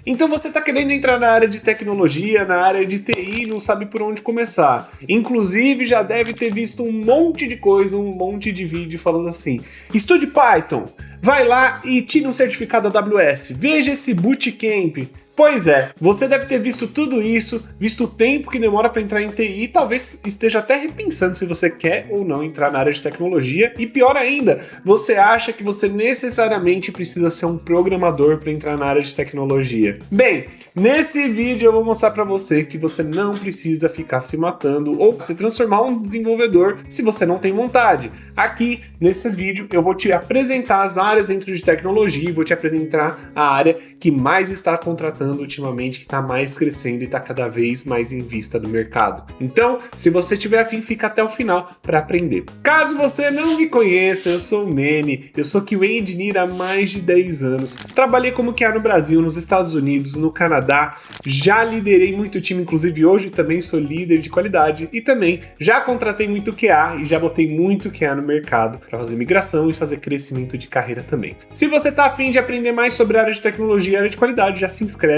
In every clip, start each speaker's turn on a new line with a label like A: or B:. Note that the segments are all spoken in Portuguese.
A: Então você está querendo entrar na área de tecnologia, na área de TI e não sabe por onde começar. Inclusive já deve ter visto um monte de coisa, um monte de vídeo falando assim: estude Python, vai lá e tire um certificado AWS, veja esse bootcamp. Pois é, você deve ter visto tudo isso, visto o tempo que demora para entrar em TI e talvez esteja até repensando se você quer ou não entrar na área de tecnologia. E pior ainda, você acha que você necessariamente precisa ser um programador para entrar na área de tecnologia. Bem, nesse vídeo eu vou mostrar para você que você não precisa ficar se matando ou se transformar em um desenvolvedor se você não tem vontade. Aqui, nesse vídeo, eu vou te apresentar as áreas dentro de tecnologia e vou te apresentar a área que mais está contratando ultimamente, que está mais crescendo e está cada vez mais em vista do mercado. Então, se você tiver afim, fica até o final para aprender. Caso você não me conheça, eu sou o Manny, eu sou QA Engineer há mais de 10 anos, trabalhei como QA no Brasil, nos Estados Unidos, no Canadá, já liderei muito time, inclusive hoje também sou líder de qualidade e também já contratei muito QA e já botei muito QA no mercado para fazer migração e fazer crescimento de carreira também. Se você está afim de aprender mais sobre a área de tecnologia e área de qualidade, já se inscreve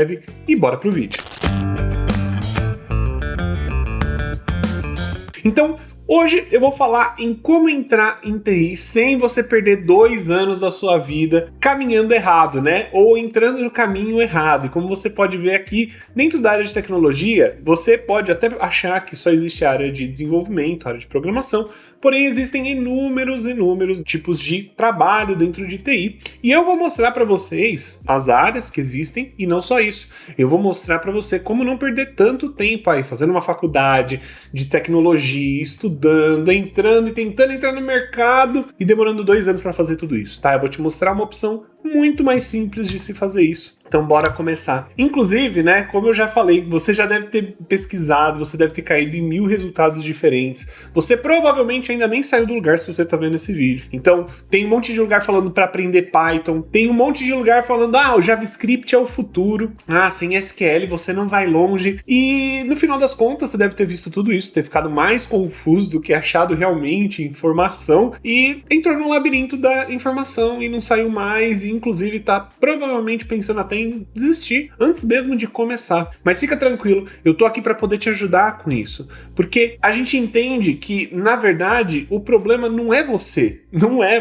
A: e bora pro vídeo. Então, hoje eu vou falar em como entrar em TI sem você perder 2 anos da sua vida caminhando errado, né? Ou entrando no caminho errado. E como você pode ver aqui, dentro da área de tecnologia, você pode até achar que só existe a área de desenvolvimento, a área de programação, porém existem inúmeros tipos de trabalho dentro de TI. E eu vou mostrar para vocês as áreas que existem e não só isso. Eu vou mostrar para você como não perder tanto tempo aí fazendo uma faculdade de tecnologia, estudando, entrando e tentando entrar no mercado e demorando 2 anos para fazer tudo isso, tá? Eu vou te mostrar uma opção muito mais simples de se fazer isso. Então bora começar. Inclusive, né, como eu já falei, você já deve ter pesquisado, você deve ter caído em 1000 resultados diferentes. Você provavelmente ainda nem saiu do lugar se você tá vendo esse vídeo. Então, tem um monte de lugar falando para aprender Python, tem um monte de lugar falando, o JavaScript é o futuro, sem SQL você não vai longe. E no final das contas, você deve ter visto tudo isso, ter ficado mais confuso do que achado realmente informação e entrou no labirinto da informação e não saiu mais, e inclusive tá provavelmente pensando até em desistir antes mesmo de começar. Mas fica tranquilo, eu tô aqui para poder te ajudar com isso, porque a gente entende que, na verdade, o problema não é você,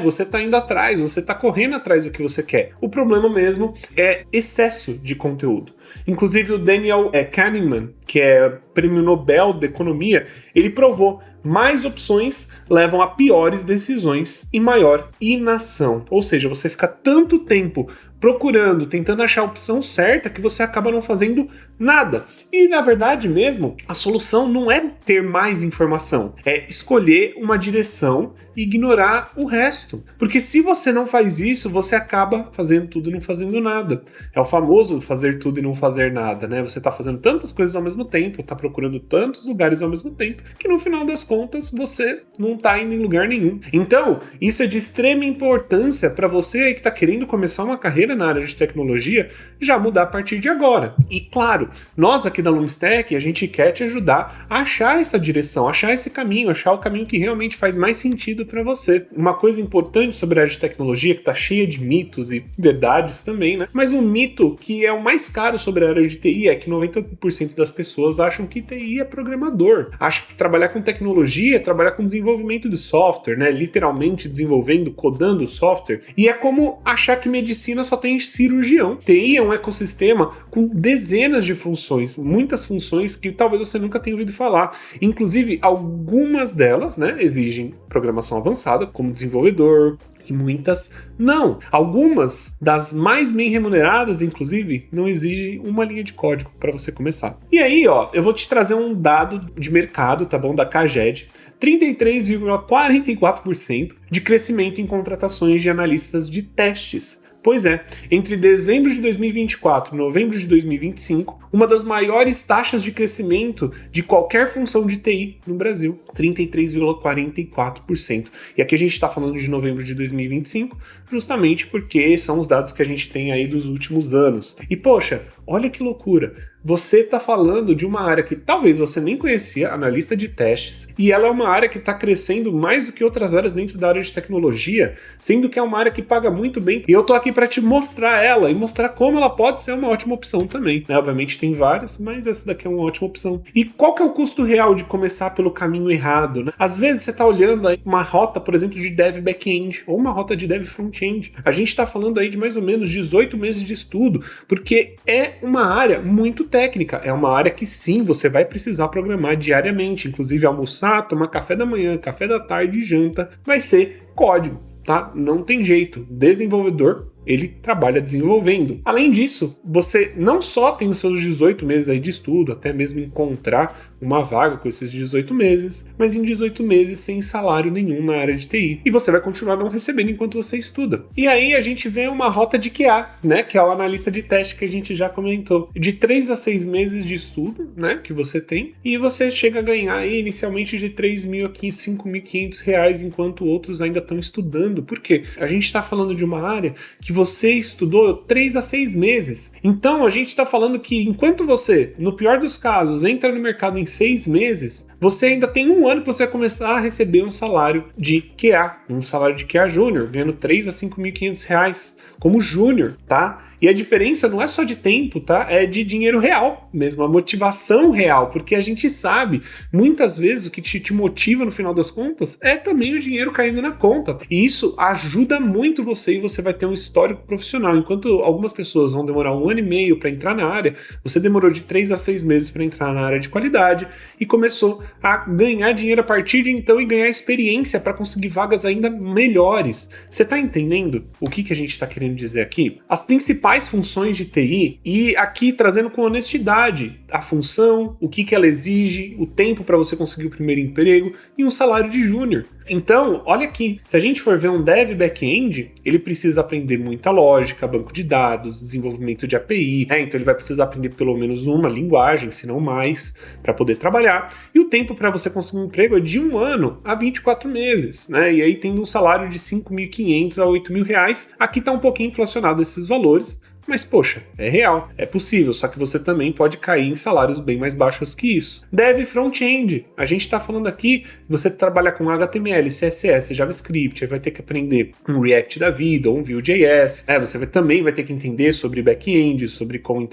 A: você tá indo atrás, você tá correndo atrás do que você quer. O problema mesmo é excesso de conteúdo. Inclusive o Daniel Kahneman, que é prêmio Nobel de Economia, ele provou: mais opções levam a piores decisões e maior inação. Ou seja, você fica tanto tempo procurando, tentando achar a opção certa, que você acaba não fazendo nada. E na verdade mesmo, a solução não é ter mais informação, é escolher uma direção e ignorar o resto. Porque se você não faz isso, você acaba fazendo tudo e não fazendo nada. É o famoso fazer tudo e não fazer nada, né? Você tá fazendo tantas coisas ao mesmo tempo, tá procurando tantos lugares ao mesmo tempo, que no final das contas você não tá indo em lugar nenhum. Então, isso é de extrema importância para você aí que tá querendo começar uma carreira na área de tecnologia, já mudar a partir de agora. E claro, nós aqui da Lumstech, a gente quer te ajudar a achar essa direção, achar esse caminho, achar o caminho que realmente faz mais sentido para você. Uma coisa importante sobre a área de tecnologia, que tá cheia de mitos e verdades também, né? Mas um mito que é o mais caro sobre a área de TI é que 90% das pessoas acham que TI é programador. Acham que trabalhar com tecnologia é trabalhar com desenvolvimento de software, né? Literalmente desenvolvendo, codando software. E é como achar que medicina só tem cirurgião. TI é um ecossistema com dezenas de funções, muitas funções que talvez você nunca tenha ouvido falar. Inclusive, algumas delas, né, exigem programação avançada, como desenvolvedor, e muitas não. Algumas das mais bem remuneradas, inclusive, não exigem uma linha de código para você começar. E aí, eu vou te trazer um dado de mercado, tá bom? Da CAGED. 33,44% de crescimento em contratações de analistas de testes. Pois é, entre dezembro de 2024 e novembro de 2025, uma das maiores taxas de crescimento de qualquer função de TI no Brasil, 33,44%. E aqui a gente está falando de novembro de 2025, justamente porque são os dados que a gente tem aí dos últimos anos. E poxa, Olha que loucura. Você está falando de uma área que talvez você nem conhecia, analista de testes, e ela é uma área que está crescendo mais do que outras áreas dentro da área de tecnologia, sendo que é uma área que paga muito bem. E eu tô aqui para te mostrar ela e mostrar como ela pode ser uma ótima opção também. Obviamente tem várias, mas essa daqui é uma ótima opção. E qual que é o custo real de começar pelo caminho errado, né? Às vezes você está olhando aí uma rota, por exemplo, de dev back-end ou uma rota de dev front-end. A gente está falando aí de mais ou menos 18 meses de estudo, porque é uma área muito técnica, é uma área que sim, você vai precisar programar diariamente, inclusive almoçar, tomar café da manhã, café da tarde e janta, vai ser código, tá? Não tem jeito, desenvolvedor ele trabalha desenvolvendo. Além disso, você não só tem os seus 18 meses aí de estudo, até mesmo encontrar uma vaga com esses 18 meses, mas em 18 meses sem salário nenhum na área de TI. E você vai continuar não recebendo enquanto você estuda. E aí a gente vê uma rota de QA, né, que é o analista de teste que a gente já comentou. De 3 a 6 meses de estudo, né, que você tem, e você chega a ganhar aí inicialmente de 3.000 aqui, 5.500 reais, enquanto outros ainda estão estudando. Por quê? A gente está falando de uma área que você estudou 3 a 6 meses. Então a gente está falando que enquanto você, no pior dos casos, entra no mercado em 6 meses, você ainda tem um ano para você começar a receber um salário de QA, um salário de QA júnior, ganhando 3 a 5.500 reais como júnior, tá? E a diferença não é só de tempo, tá? É de dinheiro real mesmo, a motivação real, porque a gente sabe, muitas vezes o que te motiva no final das contas é também o dinheiro caindo na conta. E isso ajuda muito você e você vai ter um histórico profissional. Enquanto algumas pessoas vão demorar 1 ano e meio para entrar na área, você demorou de 3 a 6 meses para entrar na área de qualidade e começou a ganhar dinheiro a partir de então e ganhar experiência para conseguir vagas ainda melhores. Você tá entendendo o que a gente está querendo dizer aqui? As principais funções de TI, e aqui trazendo com honestidade a função, o que ela exige, o tempo para você conseguir o primeiro emprego e um salário de júnior. Então, olha aqui, se a gente for ver um dev back-end, ele precisa aprender muita lógica, banco de dados, desenvolvimento de API, né? Então ele vai precisar aprender pelo menos uma linguagem, se não mais, para poder trabalhar. E o tempo para você conseguir um emprego é de 1 ano a 24 meses, né? E aí tendo um salário de 5.500 a 8.000 reais, aqui está um pouquinho inflacionado esses valores, mas, poxa, é real, é possível, só que você também pode cair em salários bem mais baixos que isso. Dev front-end, a gente está falando aqui, você trabalha com HTML, CSS, JavaScript, aí vai ter que aprender um React da vida, ou um Vue.js, você também vai ter que entender sobre back-end, sobre como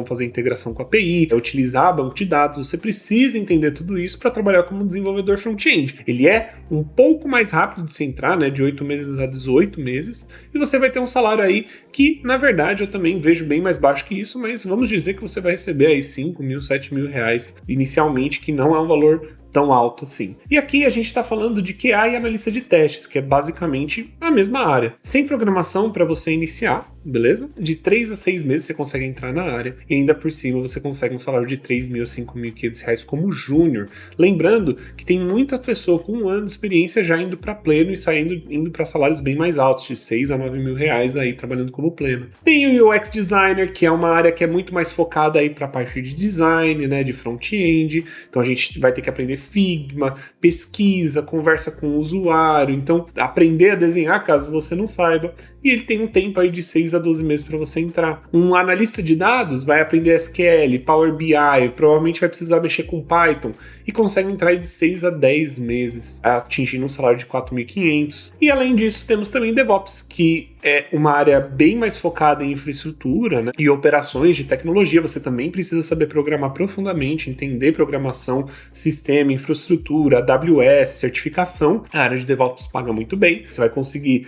A: fazer integração com a API, utilizar banco de dados, você precisa entender tudo isso para trabalhar como desenvolvedor front-end. Ele é um pouco mais rápido de se entrar, né, de 8 meses a 18 meses, e você vai ter um salário aí que, na verdade, eu também vejo bem mais baixo que isso, mas vamos dizer que você vai receber aí 5.000, 7.000 reais inicialmente, que não é um valor tão alto assim. E aqui a gente está falando de QA e analista de testes, que é basicamente a mesma área. Sem programação para você iniciar, beleza? De 3 a 6 meses você consegue entrar na área e ainda por cima você consegue um salário de 3.000 a 5.500 reais como júnior. Lembrando que tem muita pessoa com 1 ano de experiência já indo para pleno e indo para salários bem mais altos, de 6 a 9.000 reais aí trabalhando como pleno. Tem o UX Designer, que é uma área que é muito mais focada aí para a parte de design, né, de front-end. Então a gente vai ter que aprender Figma, pesquisa, conversa com o usuário, então aprender a desenhar caso você não saiba, e ele tem um tempo aí de 6 a 12 meses para você entrar. Um analista de dados vai aprender SQL, Power BI, provavelmente vai precisar mexer com Python, e consegue entrar aí de 6 a 10 meses, atingindo um salário de 4.500. E além disso, temos também DevOps, que é uma área bem mais focada em infraestrutura, né, e operações de tecnologia. Você também precisa saber programar profundamente, entender programação, sistema, infraestrutura, AWS, certificação. A área de DevOps paga muito bem. Você vai conseguir,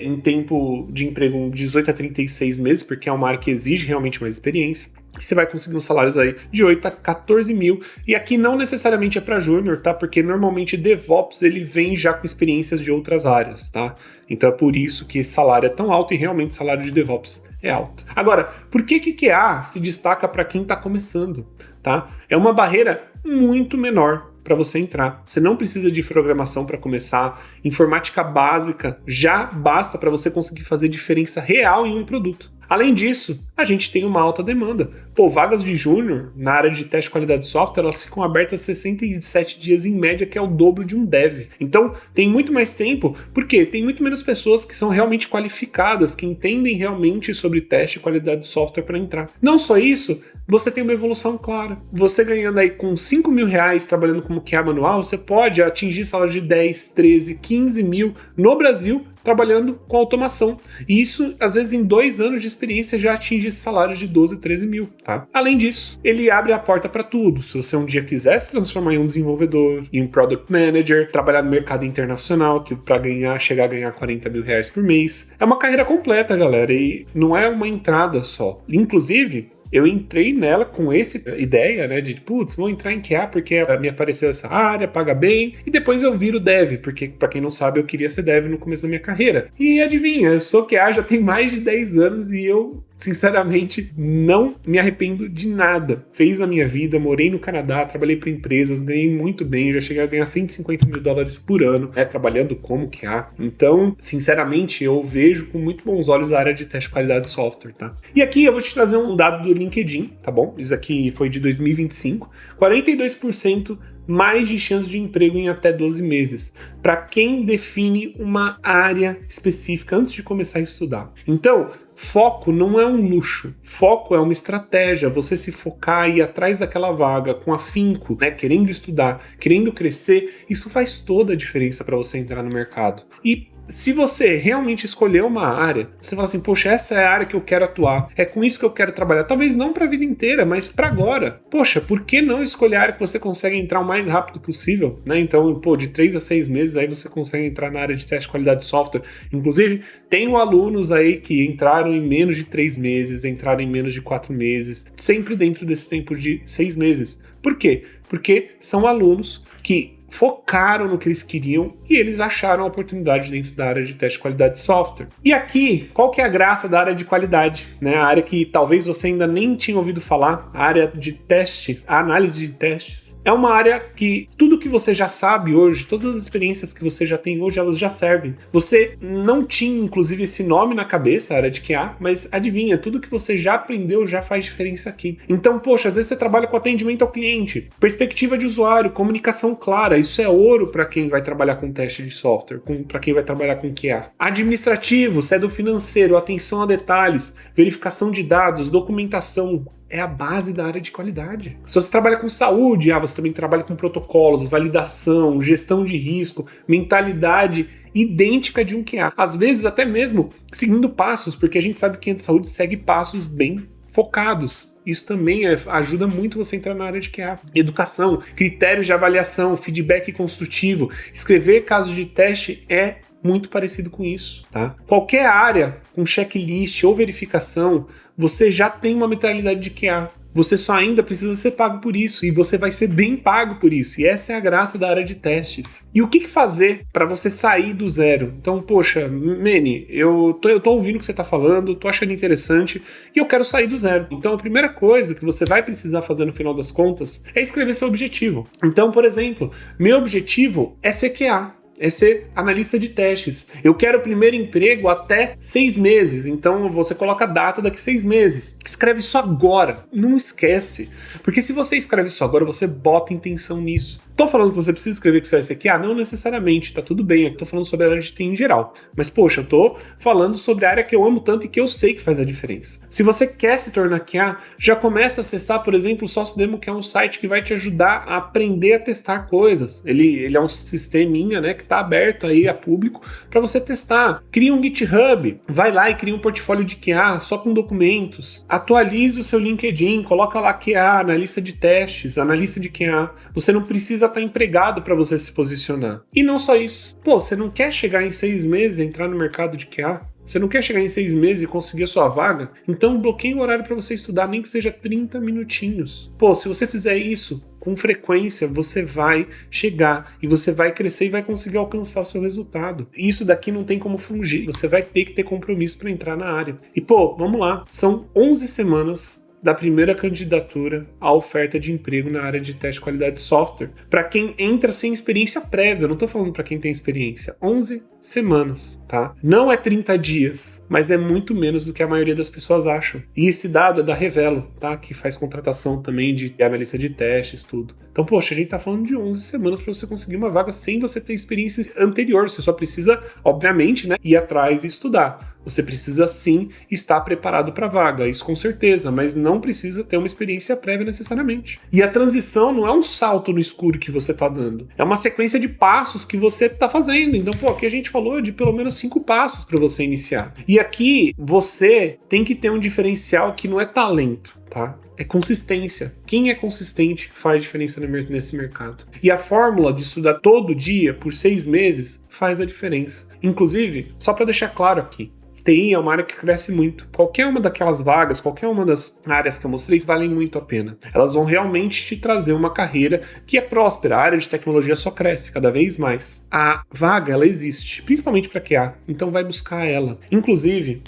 A: em tempo de emprego, 18 a 36 meses, porque é uma área que exige realmente mais experiência. Você vai conseguir uns salários aí de 8 a 14 mil. E aqui não necessariamente é para júnior, tá? Porque normalmente DevOps ele vem já com experiências de outras áreas, tá? Então é por isso que esse salário é tão alto e realmente o salário de DevOps é alto. Agora, por que QA se destaca para quem está começando, tá? É uma barreira muito menor para você entrar. Você não precisa de programação para começar. Informática básica já basta para você conseguir fazer diferença real em um produto. Além disso, a gente tem uma alta demanda. Pô, vagas de júnior na área de teste de qualidade de software, elas ficam abertas 67 dias em média, que é o dobro de um dev. Então, tem muito mais tempo, porque tem muito menos pessoas que são realmente qualificadas, que entendem realmente sobre teste de qualidade de software para entrar. Não só isso, você tem uma evolução clara. Você ganhando aí com 5 mil reais trabalhando como QA manual, você pode atingir salário de 10, 13, 15 mil no Brasil, trabalhando com automação. E isso, às vezes, em 2 anos de experiência já atinge esse salário de 12, 13 mil, tá? Além disso, ele abre a porta para tudo. Se você um dia quiser se transformar em um desenvolvedor, em um product manager, trabalhar no mercado internacional, que para chegar a ganhar 40 mil reais por mês. É uma carreira completa, galera, e não é uma entrada só. Inclusive, eu entrei nela com essa ideia, né, de putz, vou entrar em QA porque me apareceu essa área, paga bem, e depois eu viro dev, porque pra quem não sabe eu queria ser dev no começo da minha carreira. E adivinha, eu sou QA já tem mais de 10 anos e eu sinceramente não me arrependo de nada. Fez a minha vida, morei no Canadá, trabalhei para empresas, ganhei muito bem, já cheguei a ganhar 150 mil dólares por ano, né, trabalhando como QA. Então, sinceramente, eu vejo com muito bons olhos a área de teste de qualidade de software, tá? E aqui eu vou te trazer um dado do LinkedIn, tá bom? Isso aqui foi de 2025. 42% mais de chance de emprego em até 12 meses, para quem define uma área específica antes de começar a estudar. Então, foco não é um luxo, foco é uma estratégia, você se focar e ir atrás daquela vaga com afinco, né, querendo estudar, querendo crescer, isso faz toda a diferença para você entrar no mercado. E se você realmente escolher uma área, você fala assim, poxa, essa é a área que eu quero atuar, é com isso que eu quero trabalhar, talvez não para a vida inteira, mas para agora. Poxa, por que não escolher a área que você consegue entrar o mais rápido possível, né? Então, pô, de 3 a 6 meses aí você consegue entrar na área de teste de qualidade de software. Inclusive, tenho alunos aí que entraram em menos de 3 meses, entraram em menos de 4 meses, sempre dentro desse tempo de 6 meses. Por quê? Porque são alunos que focaram no que eles queriam e eles acharam a oportunidade dentro da área de teste de qualidade de software. E aqui, qual que é a graça da área de qualidade? Né? A área que talvez você ainda nem tinha ouvido falar, a área de teste, a análise de testes. É uma área que tudo que você já sabe hoje, todas as experiências que você já tem hoje, elas já servem. Você não tinha, inclusive, esse nome na cabeça, a área de QA, mas adivinha, tudo que você já aprendeu já faz diferença aqui. Então, poxa, às vezes você trabalha com atendimento ao cliente, perspectiva de usuário, comunicação clara, isso é ouro para quem vai trabalhar com teste de software, para quem vai trabalhar com QA. Administrativo, se é do financeiro, atenção a detalhes, verificação de dados, documentação, é a base da área de qualidade. Se você trabalha com saúde, você também trabalha com protocolos, validação, gestão de risco, mentalidade idêntica de um QA. Às vezes até mesmo seguindo passos, porque a gente sabe que quem é de saúde segue passos bem focados. Isso também ajuda muito você a entrar na área de QA. Educação, critérios de avaliação, feedback construtivo, escrever casos de teste é muito parecido com isso, tá? Qualquer área com checklist ou verificação, você já tem uma mentalidade de QA. Você só ainda precisa ser pago por isso, e você vai ser bem pago por isso, e essa é a graça da área de testes. E o que fazer para você sair do zero? Então, poxa, Manny, eu tô ouvindo o que você tá falando, tô achando interessante, e eu quero sair do zero. Então, a primeira coisa que você vai precisar fazer no final das contas é escrever seu objetivo. Então, por exemplo, meu objetivo é ser QA. É ser analista de testes. Eu quero o primeiro emprego até 6 meses, então você coloca a data daqui 6 meses. Escreve isso agora, não esquece. Porque se você escreve isso agora, você bota intenção nisso. Tô falando que você precisa escrever que você vai ser QA? Não necessariamente, tá tudo bem. Eu tô falando sobre a área de TI em geral. Mas, poxa, eu tô falando sobre a área que eu amo tanto e que eu sei que faz a diferença. Se você quer se tornar QA, já começa a acessar, por exemplo, o SócioDemo, que é um site que vai te ajudar a aprender a testar coisas. Ele é um sisteminha, né, que tá aberto aí a público para você testar. Cria um GitHub, vai lá e cria um portfólio de QA só com documentos. Atualize o seu LinkedIn, coloca lá QA, analista de testes, analista de QA. Você não precisa estar empregado para você se posicionar. E não só isso. Pô, você não quer chegar em 6 meses e entrar no mercado de QA? Você não quer chegar em 6 meses e conseguir a sua vaga? Então bloqueie o horário para você estudar, nem que seja 30 minutinhos. Pô, se você fizer isso com frequência, você vai chegar e você vai crescer e vai conseguir alcançar o seu resultado. Isso daqui não tem como fugir. Você vai ter que ter compromisso para entrar na área. E pô, vamos lá. São 11 semanas da primeira candidatura à oferta de emprego na área de teste de qualidade de software. Para quem entra sem experiência prévia, eu não tô falando para quem tem experiência, 11 semanas, tá? Não é 30 dias, mas é muito menos do que a maioria das pessoas acham. E esse dado é da Revelo, tá? Que faz contratação também de analista de testes, tudo. Então, poxa, a gente tá falando de 11 semanas para você conseguir uma vaga sem você ter experiência anterior. Você só precisa, obviamente, né, ir atrás e estudar. Você precisa sim estar preparado para a vaga, isso com certeza, mas não precisa ter uma experiência prévia necessariamente. E a transição não é um salto no escuro que você está dando, é uma sequência de passos que você está fazendo. Então, aqui a gente falou de pelo menos 5 passos para você iniciar. E aqui você tem que ter um diferencial que não é talento, tá? É consistência. Quem é consistente faz diferença nesse mercado. E a fórmula de estudar todo dia por 6 meses faz a diferença. Inclusive, só para deixar claro aqui, TI é uma área que cresce muito. Qualquer uma daquelas vagas, qualquer uma das áreas que eu mostrei, valem muito a pena. Elas vão realmente te trazer uma carreira que é próspera. A área de tecnologia só cresce cada vez mais. A vaga, ela existe, principalmente para QA. Então vai buscar ela. Inclusive,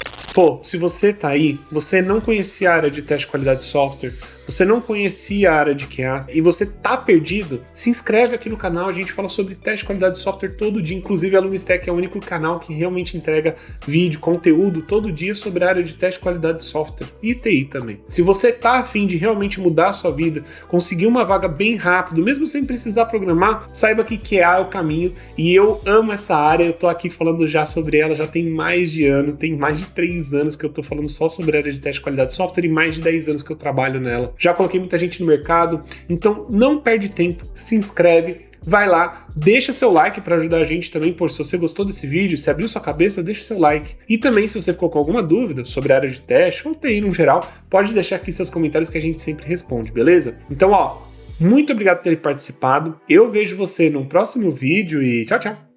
A: se você tá aí, você não conhecia a área de teste de qualidade de software, você não conhecia a área de QA e você tá perdido, se inscreve aqui no canal, a gente fala sobre teste de qualidade de software todo dia, inclusive a Lumistack é o único canal que realmente entrega vídeo, conteúdo todo dia sobre a área de teste de qualidade de software e TI também. Se você tá a fim de realmente mudar a sua vida, conseguir uma vaga bem rápido, mesmo sem precisar programar, saiba que QA é o caminho e eu amo essa área, eu tô aqui falando já sobre ela, já tem mais de ano, tem mais de 3 anos que eu tô falando só sobre a área de teste de qualidade de software e mais de 10 anos que eu trabalho nela. Já coloquei muita gente no mercado, então não perde tempo, se inscreve, vai lá, deixa seu like para ajudar a gente também, se você gostou desse vídeo, se abriu sua cabeça, deixa seu like. E também se você ficou com alguma dúvida sobre a área de teste ou TI no geral, pode deixar aqui seus comentários que a gente sempre responde, beleza? Então, muito obrigado por ter participado, eu vejo você no próximo vídeo e tchau, tchau!